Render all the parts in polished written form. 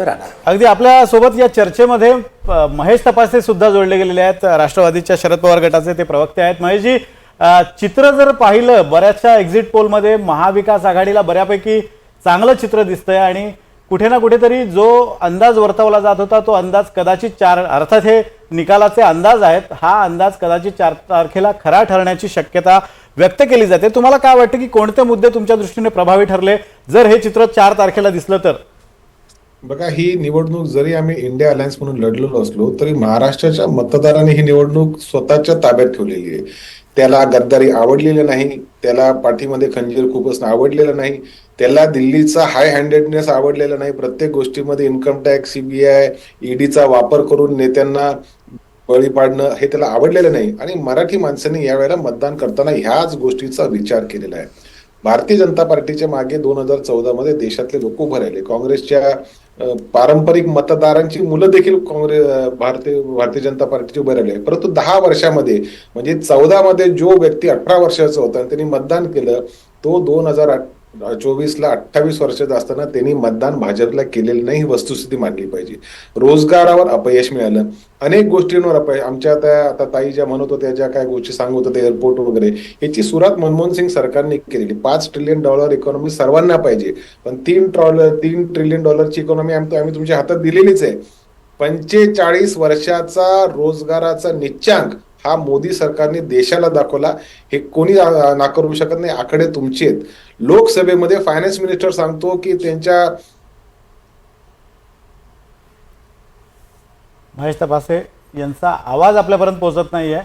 राहणार। अगदी आपल्या सोबत या चर्चेमध्ये महेश तपासे सुद्धा जोडले गेलेले आहेत, राष्ट्रवादीच्या शरद पवार गटाचे ते प्रवक्ते आहेत। महेशजी, चित्र जर पाहिलं बऱ्याचशा एक्झिट पोलमध्ये महाविकास आघाडीला बऱ्यापैकी चांगलं चित्र दिसतंय आणि कुठे ना कुठेतरी जो अंदाज वर्तवला जात होता तो अंदाज कदाचित 4 अर्थात हे निकालाचे अंदाज आहेत, हा अंदाज कदाचित 4 तारखेला खरा ठरण्याची शक्यता व्यक्त केली जाते। तुम्हाला काय वाटतं की कोणते मुद्दे तुमच्या दृष्टीने प्रभावी ठरले जर हे चित्र 4 तारखेला दिसलं तर? बघा, ही निवडणूक जरी आम्ही इंडिया अलायन्स म्हणून लढलेलो असलो तरी महाराष्ट्राच्या मतदारांनी ही निवडणूक स्वतःच्या ताब्यात ठेवलेली आहे। त्याला गद्दारी आवडलेलं नाही, त्याला पाठीमध्ये खंजीर खूप असणं आवडलेलं नाही, त्याला दिल्लीचा हाय हँडेडनेस आवडलेला नाही, प्रत्येक गोष्टीमध्ये इन्कम टॅक्स, सीबीआय, ईडीचा वापर करून नेत्यांना बळी पाडणं हे त्याला आवडलेलं नाही। आणि मराठी माणसांनी यावेळेला मतदान करताना ह्याच गोष्टीचा विचार केलेला आहे। भारतीय जनता पार्टीच्या मागे 2014 मध्ये देशातले लोक उभे राहिले। काँग्रेसच्या पारंपरिक मतदारांची मुलं देखील भारतीय जनता पार्टीचे उभे राहिले। परंतु 10 वर्षामध्ये म्हणजे 14 मध्ये जो व्यक्ती 18 वर्षाचा होता आणि त्यांनी मतदान केलं तो 2024ला 28 वर्षाचा असताना त्यांनी मतदान भाजपला केलेलं नाही, ही वस्तुस्थिती मानली पाहिजे। रोजगारावर अपयश मिळालं, अनेक गोष्टींवर अपयश। आमच्या आता ताई ज्या म्हणत होत्या, ज्या काय गोष्टी सांगत होत्या एअरपोर्ट वगैरे, याची सुरुवात मनमोहन सिंग सरकारने केलेली। $5 ट्रिलियन इकॉनॉमी सर्वांना पाहिजे, पण $3 ट्रिलियन इकॉनॉमी आम्ही तुमच्या हातात दिलेलीच आहे। 45 वर्षाचा रोजगाराचा निच्चांक हा मोदी सरकारने देशाला दाखवला, हे कोणी नाकारू शकत नाही। आकडे तुमचे आहेत। लोकसभेमध्ये फायनान्स मिनिस्टर सांगतो की त्यांच्या महेश तपासे यांचा आवाज आपल्यापर्यंत पोहोचत नाहीये,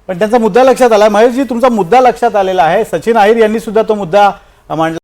पण त्यांचा मुद्दा लक्षात आला। महेशजी, तुमचा मुद्दा लक्षात आलेला आहे। सचिन अहिर यांनी सुद्धा तो मुद्दा मांडला।